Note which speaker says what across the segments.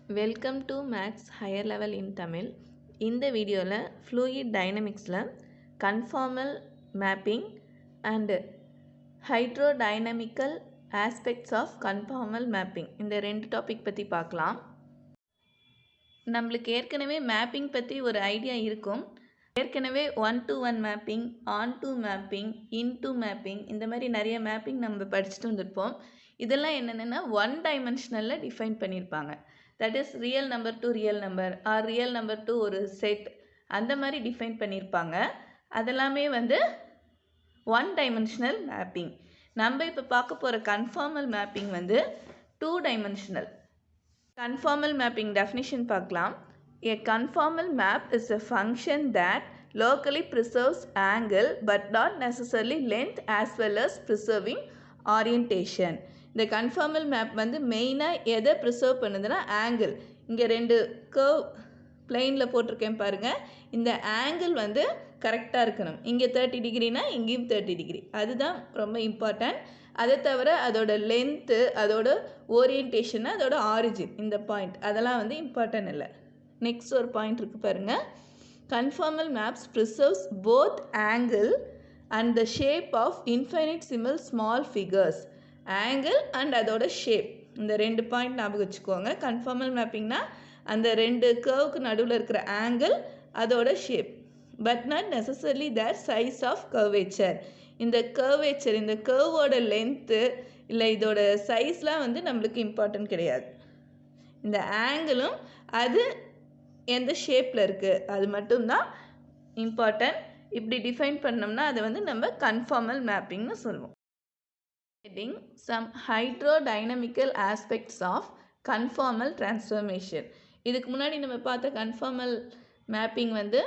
Speaker 1: Welcome to maths higher level in Tamil. இந்த வீடியோவில் fluid டைனமிக்ஸில் conformal mapping and hydrodynamical aspects of conformal mapping இந்த ரெண்டு டாபிக் பற்றி பார்க்கலாம். நம்மளுக்கு ஏற்கனவே மேப்பிங் பற்றி ஒரு ஐடியா இருக்கும். ஏற்கனவே 1-to-1 mapping, onto mapping, into mapping இந்த மாதிரி நிறைய மேப்பிங் நம்ம படிச்சுட்டு வந்துருப்போம். இதெல்லாம் என்னென்னா ஒன் டைமென்ஷனலில் டிஃபைன் பண்ணியிருப்பாங்க. That is real number to real number or real number to ஒரு செட் அந்த மாதிரி டிஃபைன் பண்ணியிருப்பாங்க. அதெல்லாமே வந்து ஒன் டைமென்ஷனல் மேப்பிங். நம்ம இப்போ பார்க்க போகிற கன்ஃபார்மல் மேப்பிங் வந்து 2 டைமென்ஷனல். கன்ஃபார்மல் மேப்பிங் டெஃபினிஷன் பார்க்கலாம். A conformal map is a function that locally preserves angle but not necessarily length as well as preserving orientation. இந்த கன்ஃபார்மல் மேப் வந்து மெயினாக எதை ப்ரிசர்வ் பண்ணுதுன்னா ஆங்கிள். இங்கே 2 கர்வ் பிளெயினில் போட்டிருக்கேன் பாருங்கள். இந்த ஆங்கிள் வந்து கரெக்டாக இருக்கணும். இங்கே 30 டிகிரினா இங்கேயும் 30 டிகிரி. அதுதான் ரொம்ப இம்பார்ட்டன்ட். அதை தவிர அதோட லென்த்து, அதோட ஓரியன்டேஷன், அதோட ஆரிஜின், இந்த பாயிண்ட் அதெல்லாம் வந்து இம்பார்ட்டன்ட் இல்லை. நெக்ஸ்ட் ஒரு பாயிண்ட் இருக்குது பாருங்கள். Conformal maps preserves both angle and the shape of infinitesimal small figures. Angle and அதோட ஷேப், இந்த 2 பாயிண்ட் ஞாபகம் வச்சுக்கோங்க. கன்ஃபார்மல் மேப்பிங்னா அந்த 2 கர்வுக்கு நடுவில் இருக்கிற ஆங்கிள், அதோட shape, but not necessarily their size of curvature. இந்த கர்வேச்சர், இந்த கர்வோட லென்த்து இல்லை இதோட சைஸ்லாம் வந்து நம்மளுக்கு இம்பார்ட்டன்ட் கிடையாது. இந்த ஆங்கிளும் அது எந்த ஷேப்பில் இருக்குது அது மட்டும்தான் இம்பார்ட்டன்ட். இப்படி டிஃபைன் பண்ணோம்னா அதை வந்து நம்ம கன்ஃபார்மல் மேப்பிங்னு சொல்லுவோம். Some hydrodynamical aspects of conformal transformation. இதுக்கு முன்னாடி நம்ம பார்த்த கன்ஃபார்மல் மேப்பிங் வந்து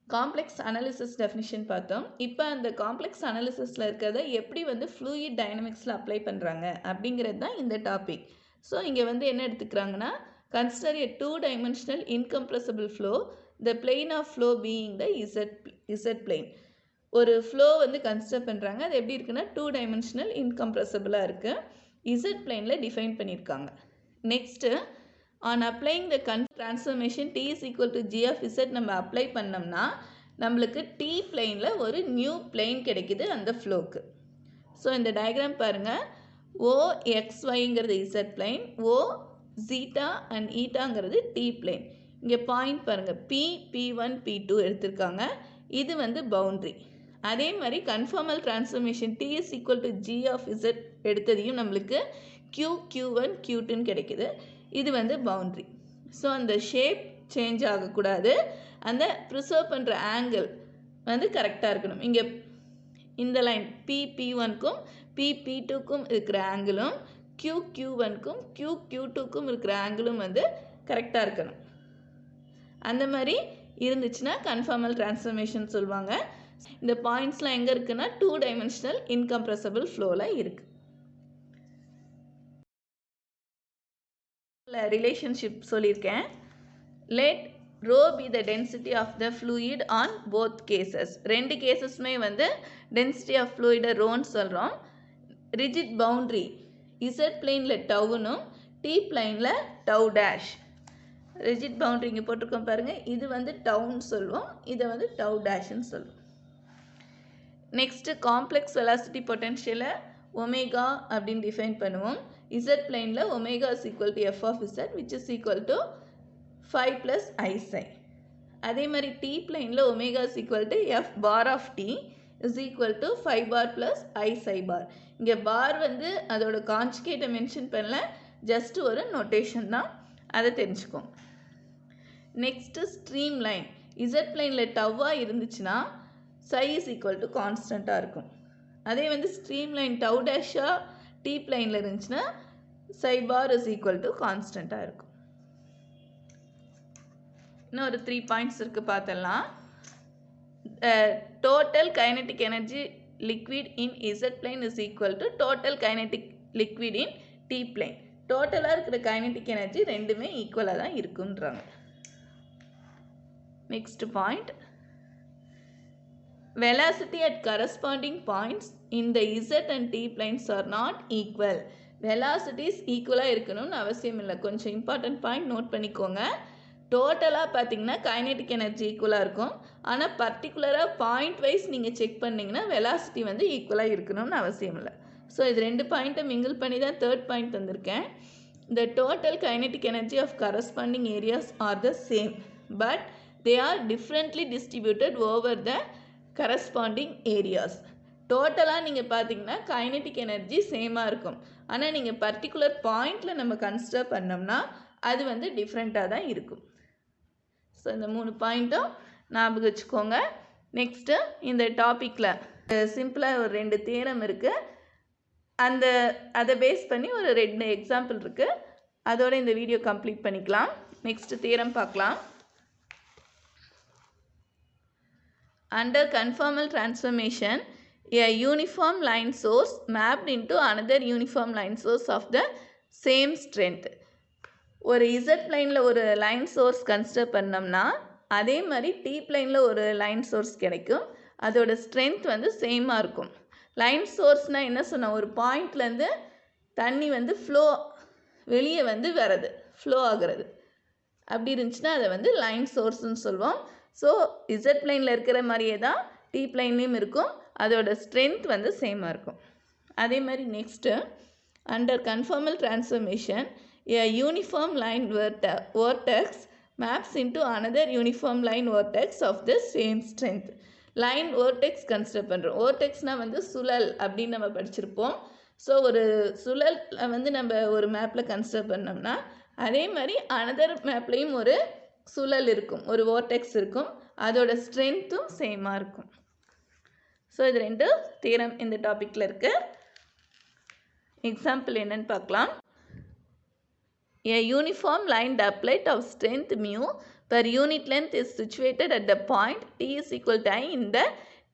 Speaker 1: காம்ப்ளெக்ஸ் அனாலிசிஸ் டெஃபினிஷன் பார்த்தோம். இப்போ அந்த காம்ப்ளெக்ஸ் அனாலிசிஸில் இருக்கிறத எப்படி வந்து ஃப்ளூயிட் டைனமிக்ஸில் அப்ளை பண்ணுறாங்க அப்படிங்கிறது தான் இந்த டாபிக். ஸோ இங்கே வந்து என்ன எடுத்துக்கிறாங்கன்னா, consider a 2-dimensional incompressible flow, the plane of flow being the z plane. ஒரு ஃப்ளோ வந்து கன்சிடர் பண்ணுறாங்க. அது எப்படி இருக்குன்னா 2 டைமென்ஷனல் இன்கம்ப்ரெசிபிளாக இருக்குது. இசட் பிளைனில் டிஃபைன் பண்ணியிருக்காங்க. Next on applying the transformation t is equal to g of z நம்ம அப்ளை பண்ணோம்னா நம்மளுக்கு t பிளைனில் ஒரு நியூ பிளைன் கிடைக்குது அந்த ஃப்ளோக்கு. ஸோ இந்த டயக்ராம் பாருங்கள். OXYங்கிறது z plane, O zeta and ஈட்டாங்கிறது t பிளைன். இங்கே பாயிண்ட் பாருங்கள், P1 P2 எடுத்திருக்காங்க. இது வந்து பவுண்ட்ரி. அதே மாதிரி conformal transformation t is equal to g of z எடுத்ததையும் நம்மளுக்கு Q1 Q2 கிடைக்குது. இது வந்து பவுண்ட்ரி. ஸோ அந்த ஷேப் சேஞ்ச் ஆகக்கூடாது, அந்த ப்ரிசர்வ் பண்ணுற ஆங்கிள் வந்து கரெக்டாக இருக்கணும். இங்கே இந்த லைன் P1க்கும் P2க்கும் இருக்கிற ஆங்கிளும் Q1க்கும் Q2க்கும் இருக்கிற ஆங்கிளும் வந்து கரெக்டாக இருக்கணும். அந்த மாதிரி இருந்துச்சுன்னா கன்ஃபார்மல் ட்ரான்ஸ்ஃபர்மேஷன் சொல்லுவாங்க. இந்த பாயிண்ட்ஸ்லாம் எங்கே இருக்குன்னா 2 டைமென்ஷனல் இன்கம்ப்ரெசிபிள் ஃப்ளோவில் இருக்குது. ரிலேஷன்ஷிப் சொல்லியிருக்கேன். Let rho be the density of the fluid on both cases. 2 கேசஸ்மே வந்து டென்சிட்டி ஆஃப் ஃப்ளூயிடை ரோன்னு சொல்கிறோம். ரிஜிட் பவுண்ட்ரி இசட் பிளைனில் டவுனும் டி பிளைனில் டவு டேஷ். ரிஜிட் பவுண்ட்ரி இங்கே போட்டிருக்கோம் பாருங்கள். இது வந்து டவுன் சொல்லுவோம், இதை வந்து டவு டேஷ்ன்னு சொல்லுவோம். நெக்ஸ்ட்டு காம்ப்ளெக்ஸ் வெலாசிட்டி பொட்டென்ஷியலை ஒமேகா அப்படின்னு டிஃபைன் பண்ணுவோம். இசட் பிளைனில் omega is equal to f of z which is equal to 5 + I psi. அதே மாதிரி டி பிளைனில் omega is equal to f bar of t is equal to 5 bar + I psi bar. இங்கே பார் வந்து அதோட கான்ஜுகேட்டை mention பண்ணல, just ஒரு notation தான், அதை தெரிஞ்சுக்கோங்க. நெக்ஸ்ட்டு ஸ்ட்ரீம் லைன் இசட் பிளைனில் டவ்வாக இருந்துச்சுன்னா psi is equal to கான்ஸ்டண்ட்டாக இருக்கும். அதே வந்து ஸ்ட்ரீம் லைன் டவு டேஷாக டி பிளைனில் இருந்துச்சுன்னா psi bar is equal to கான்ஸ்டண்ட்டாக இருக்கும். இன்னும் ஒரு 3 பாயிண்ட்ஸ் இருக்குது பார்த்தலாம். Total kinetic energy liquid in Z plane is equal to total kinetic liquid in T plane. டோட்டலாக இருக்கிற கைனட்டிக் எனர்ஜி ரெண்டுமே ஈக்குவலாக தான் இருக்குன்றாங்க. Next point, velocity at corresponding points in the Z and T planes are not equal. Velocities ஈக்குவலாக இருக்கணும்னு அவசியம் இல்லை. கொஞ்சம் இம்பார்ட்டன்ட் பாயிண்ட் நோட் பண்ணிக்கோங்க. டோட்டலாக பார்த்தீங்கன்னா கைனெட்டிக் எனர்ஜி ஈக்குவலாக இருக்கும். ஆனால் பர்டிகுலராக பாயிண்ட் வைஸ் நீங்கள் செக் பண்ணிங்கன்னா வெலாசிட்டி வந்து ஈக்குவலாக இருக்கணும்னு அவசியம் இல்லை. ஸோ இது 2 பாயிண்ட்டை மிங்கிள் பண்ணி தான் 3rd பாயிண்ட் தந்திருக்கேன். The total kinetic energy of corresponding areas are the same, but they are differently distributed over the corresponding areas. டோட்டலாக நீங்கள் பார்த்தீங்கன்னா கைனெட்டிக் எனர்ஜி சேமாக இருக்கும். ஆனால் நீங்கள் பர்டிகுலர் பாயிண்டில் நம்ம கன்சிடர் பண்ணோம்னா அது வந்து டிஃப்ரெண்ட்டாக தான் இருக்கும். ஸோ இந்த 3 பாயிண்ட்டும் ஞாபகம் வச்சுக்கோங்க. நெக்ஸ்ட்டு இந்த டாப்பிக்கில் சிம்பிளாக ஒரு 2 தியரம் இருக்குது. அதை பேஸ் பண்ணி ஒரு 2 எக்ஸாம்பிள் இருக்குது. அதோட இந்த வீடியோ கம்ப்ளீட் பண்ணிக்கலாம். நெக்ஸ்ட் தியரம் பார்க்கலாம். Under conformal transformation, a uniform line source mapped into another uniform line source of the same strength. ஒரு Z பிளைனில் ஒரு லைன் சோர்ஸ் கன்சிடர் பண்ணோம்னா அதே மாதிரி T பிளைனில் ஒரு லைன் சோர்ஸ் கிடைக்கும். அதோட ஸ்ட்ரென்த் வந்து சேமாக இருக்கும். லைன் சோர்ஸ்னால் என்ன சொன்னால், ஒரு பாயிண்ட்லேருந்து தண்ணி வந்து வெளியே வந்து வர்றது, ஃப்ளோ ஆகிறது. அப்படி இருந்துச்சுன்னா அதை வந்து லைன் சோர்ஸ்ன்னு சொல்லுவோம். ஸோ Z பிளைனில் இருக்கிற மாதிரியே தான் T பிளைன்லேயும் இருக்கும். அதோட ஸ்ட்ரென்த் வந்து சேமாக இருக்கும். அதே மாதிரி next, under conformal transformation a uniform line vortex maps into another uniform line vortex of the same strength. Line vortex consider பண்ணுறோம். vortexனால் வந்து சுழல் அப்படின்னு நம்ம படிச்சிருப்போம். ஸோ ஒரு சுழல் வந்து நம்ம ஒரு மேப்பில் கன்சிடர் பண்ணோம்னா அதே மாதிரி அனதர் மேப்லேயும் ஒரு சுழல் இருக்கும், ஒரு vortex இருக்கும். அதோட ஸ்ட்ரென்த்தும் சேமாக இருக்கும். ஸோ இது 2 தியரம் இந்த டாப்பிக்கில் இருக்குது. எக்ஸாம்பிள் என்னன்னு பார்க்கலாம். A uniform line doublet of strength mu per unit length is situated at the point t is equal to I in the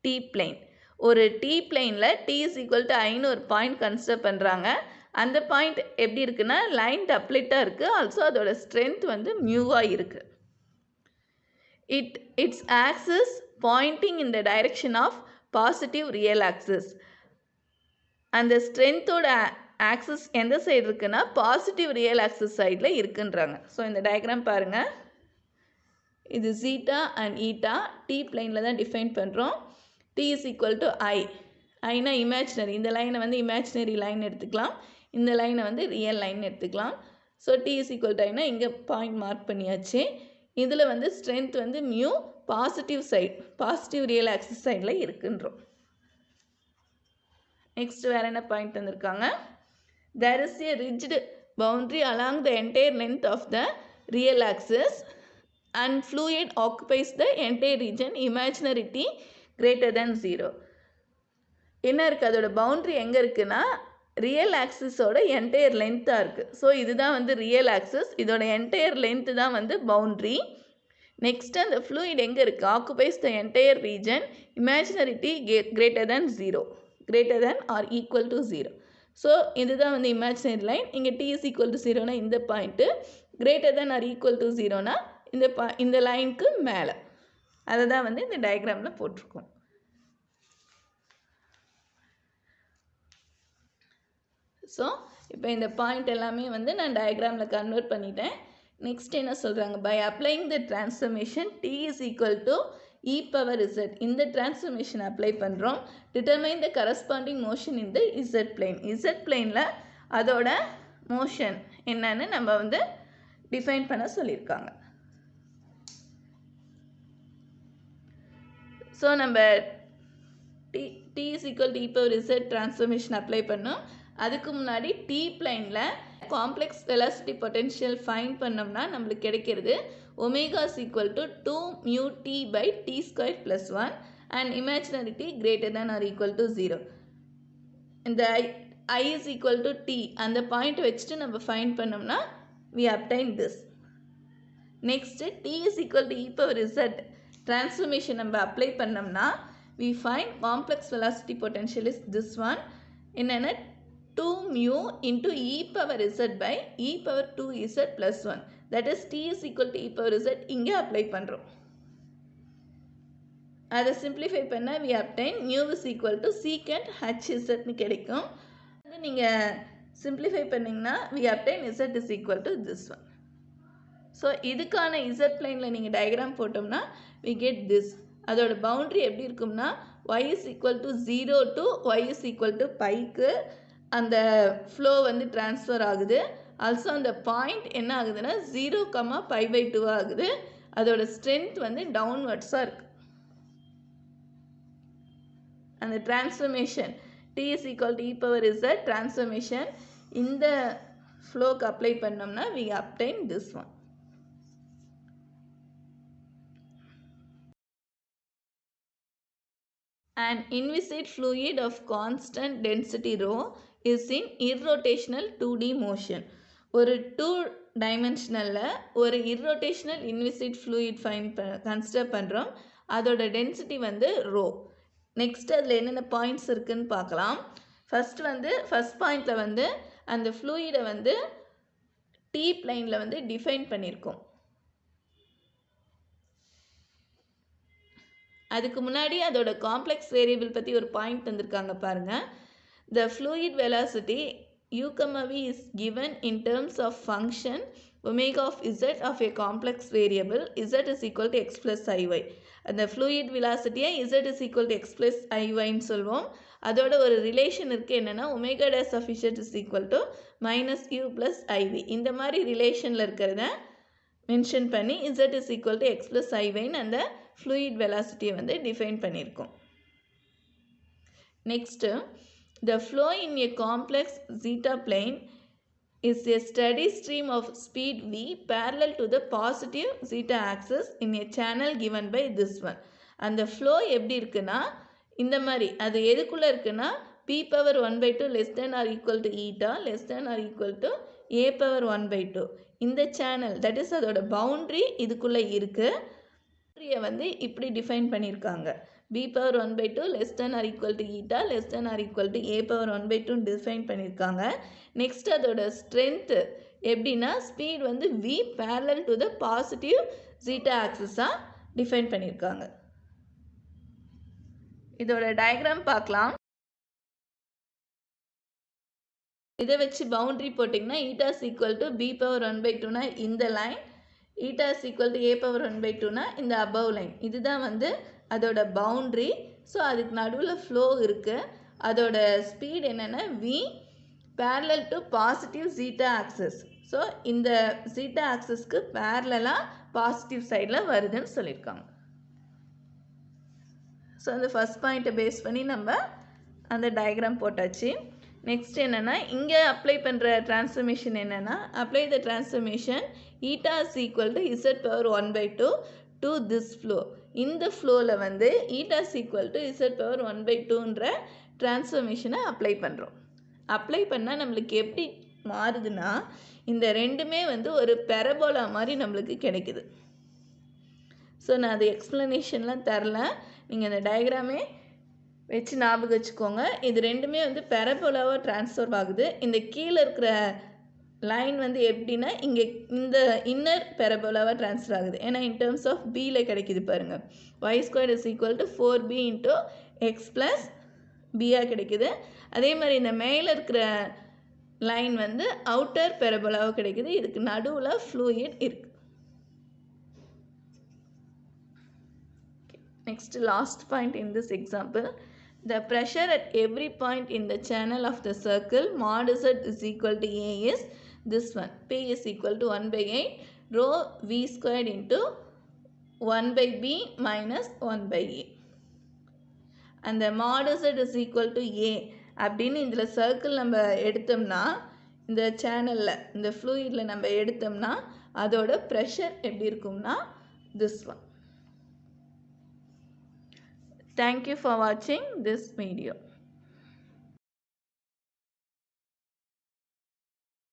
Speaker 1: T plane. ஒரு T பிளைனில் t is equal to I ஒரு point consider பண்ணுறாங்க. அந்த point எப்படி இருக்குன்னா line டப்ளெட்டாக இருக்குது. Also அதோட strength வந்து மியூவாக இருக்குது. Its axis pointing in the direction of positive real axis. அந்த ஸ்ட்ரென்த்தோட ஆக்சிஸ் எந்த சைடு இருக்குன்னா பாசிட்டிவ் ரியல் ஆக்சிஸ் சைடில் இருக்குன்றாங்க. ஸோ இந்த டயக்ராம் பாருங்கள். இது zeta and eta T plane தான் டிஃபைன் பண்ணுறோம். T is equal to I. ஐனா இமேஜினரி. இந்த லைனை வந்து இமேஜினரி லைன் எடுத்துக்கலாம், இந்த லைனை வந்து ரியல் லைன் எடுத்துக்கலாம். So T is equal to ஐனா இங்கே பாயிண்ட் மார்க் பண்ணியாச்சு. இதில் வந்து ஸ்ட்ரென்த் வந்து mu positive side, positive real axis சைடில் இருக்குன்றோம். நெக்ஸ்ட் வேறு என்ன பாயிண்ட் வந்திருக்காங்க. There is a rigid boundary along the entire length of the real axis and fluid occupies the entire region imaginary t greater than 0. என்ன இருக்குது, அதோட boundary எங்கே இருக்குன்னா ரியல் ஆக்சிஸோட என்டையர் லென்த்தாக இருக்குது. ஸோ இதுதான் வந்து ரியல் ஆக்சிஸ், இதோட என்டையர் லென்த்து தான் வந்து பவுண்ட்ரி. நெக்ஸ்ட் அந்த ஃப்ளூயிட் எங்கே இருக்குது, occupies the entire region imaginary t greater than 0, greater than or equal to 0. So இதுதான் வந்து இமேஜினரி லைன். இங்கே t is equal to 0னா இந்த point, greater than or equal to 0னா இந்த லைனுக்கு மேலே. அதை தான் வந்து இந்த டயக்ராமில் போட்டிருக்கோம். ஸோ இப்போ இந்த பாயிண்ட் எல்லாமே வந்து நான் டயக்ராமில் கன்வெர்ட் பண்ணிட்டேன். நெக்ஸ்ட் என்ன சொல்கிறாங்க, by applying the transformation t is equal to e power z. இந்த டிரான்ஸ்ஃபர்மேஷன் அப்ளை பண்ணுறோம். Determine the corresponding motion in the z plane. z பிளைனில் அதோட மோஷன் என்னன்னு நம்ம வந்து டிஃபைன் பண்ண சொல்லியிருக்காங்க. ஸோ நம்ம t is equal to e power z transformation apply பண்ணோம். அதுக்கு முன்னாடி t plane complex velocity potential find பண்ணோம்னா நம்மளுக்கு கிடைக்கிறது omega is equal to 2 mu t by t square plus 1 and imaginary t greater than or equal to 0. இந்த I is equal to t அந்த point வச்சுட்டு நம்ம ஃபைண்ட் பண்ணோம்னா we obtain this. Next t is equal to e power z transformation நம்ம apply பண்ணோம்னா we find complex velocity potential is this one. என்னென்ன 2 mu into e power z by e power 2z plus 1. That is t is equal to e power z இங்கே apply பண்ணுறோம். அதை simplify பண்ண we obtain mu is equal to secant hz கிடைக்கும். நீங்கள் simplify பண்ணிங்கன்னா we obtain z is equal to this one. So இதுக்கான z பிளைனில் நீங்கள் diagram போட்டோம்னா we get this. அதோட பவுண்ட்ரி எப்படி இருக்கும்னா y is equal to 0 to y is equal to bike அந்த ஃப்ளோ வந்து ட்ரான்ஸ்ஃபர் ஆகுது. ஆல்சோ அந்த பாயிண்ட் என்ன ஆகுதுன்னா 0, π/2 ஆகுது. அதோட ஸ்ட்ரென்த் வந்து டவுன்வர்ட்ஸாக இருக்குது. அந்த transformation t is equal to e power z transformation இந்த ஃப்ளோக்கு அப்ளை பண்ணோம்னா we obtain this one. An inviscid fluid of constant density rho is in irrotational 2D motion. ஒரு 2 டைமென்ஷனலில் ஒரு irrotational inviscid fluid கன்சிடர் பண்ணுறோம். அதோட density வந்து row. Next அதில் என்னென்ன points இருக்குதுன்னு பார்க்கலாம். ஃபஸ்ட் பாயிண்டில் வந்து அந்த ஃப்ளூயிடை வந்து டி பிளைனில் வந்து டிஃபைன் பண்ணியிருக்கோம். அதுக்கு முன்னாடி அதோட காம்ப்ளெக்ஸ் வேரியபிள் பற்றி ஒரு பாயிண்ட் தந்திருக்காங்க பாருங்கள். த fluid velocity u, v is given in terms of function omega of z of a complex variable z is equal to x plus iy. அந்த ஃப்ளூயிட் வெலாசிட்டியை z is equal to x plus iyன்னு சொல்வோம். அதோட ஒரு relation இருக்குது என்னென்னா omega dash of z is equal to minus u plus iv. இந்த மாதிரி ரிலேஷனில் இருக்கிறத மென்ஷன் பண்ணி z is equal to x plus ivyன்னு அந்த fluid velocity வந்து define பண்ணியிருக்கோம். Next, the flow in a complex zeta plane is a steady stream of speed v parallel to the positive zeta axis in a channel given by this one. அந்த flow எப்படி இருக்குன்னா இந்த மாதிரி அது எதுக்குள்ளே இருக்குன்னா p power 1/2 less than or equal to eta less than or equal to a power 1/2. இந்த channel that is அதோட boundary இதுக்குள்ளே இருக்குது. வந்து இப்படி டிஃபைன் பண்ணியிருக்காங்க. b power 1/2 less than or equal to eta less than or equal to a power 1/2 define பண்ணியிருக்காங்க. Next அதோட strength எப்படின்னா ஸ்பீட் வந்து v parallel to the positive zeta axis-ஆக டிஃபைன் பண்ணியிருக்காங்க. இதோட டயக்ராம் பார்க்கலாம். இதை வச்சு பவுண்ட்ரி போட்டிங்கன்னா eta is equal to b power 1/2னா இந்த line, eta is equal to a power 1/2னா இந்த above லைன். இதுதான் வந்து அதோட பவுண்ட்ரி. ஸோ அதுக்கு நடுவில் ஃப்ளோ இருக்குது. அதோட ஸ்பீட் என்னென்னா v parallel to positive zeta axis. So இந்த zeta axisக்கு பேரலாக பாசிட்டிவ் சைடில் வருதுன்னு சொல்லியிருக்காங்க. ஸோ அந்த ஃபஸ்ட் பாயிண்ட்டை பேஸ் பண்ணி நம்ம அந்த டயக்ராம் போட்டாச்சு. நெக்ஸ்ட் என்னென்னா இங்கே அப்ளை பண்ணுற டிரான்ஸ்ஃபர்மேஷன் என்னென்னா apply the transformation eta is equal to z power 1/2 to this flow. இந்த ஃப்ளோவில் வந்து eta is equal to z power 1/2ன்ற டிரான்ஸ்ஃபர்மேஷனை அப்ளை பண்ணுறோம். அப்ளை பண்ணால் நம்மளுக்கு எப்படி மாறுதுன்னா இந்த ரெண்டுமே வந்து ஒரு பெரபோலா மாதிரி நம்மளுக்கு கிடைக்குது. ஸோ நான் அது எக்ஸ்ப்ளனேஷன்லாம் தரல, நீங்கள் அந்த டயக்ராமே வச்சு ஞாபகம் வச்சுக்கோங்க. இது ரெண்டுமே வந்து பெரபோலாவாக ட்ரான்ஸ்ஃபர் ஆகுது. இந்த கீழே இருக்கிற லைன் வந்து எப்படின்னா இங்கே இந்த இன்னர் பெரபோலாவாக ட்ரான்ஸ்ஃபர் ஆகுது. ஏன்னா இன் டேர்ம்ஸ் ஆஃப் பியில் கிடைக்குது பாருங்கள். y² is equal to 4b into x plus bயாக கிடைக்குது. அதே மாதிரி இந்த மேலே இருக்கிற லைன் வந்து அவுட்டர் பெரபோலாவாக கிடைக்குது. இதுக்கு நடுவில் ஃப்ளூயிட் இருக்குது. Next, last point in this example, the pressure at every point in the channel of the circle mod z is equal to a is this one. P is equal to 1/8 rho v squared into 1/b minus 1/a. And the mod z is equal to a அப்படின்னு இதில் circle நம்ம எடுத்தோம்னா இந்த சேனலில் இந்த ஃப்ளூயிடில் நம்ம எடுத்தோம்னா அதோட ப்ரெஷர் எப்படி இருக்கும்னா this one. Thank you for watching this video.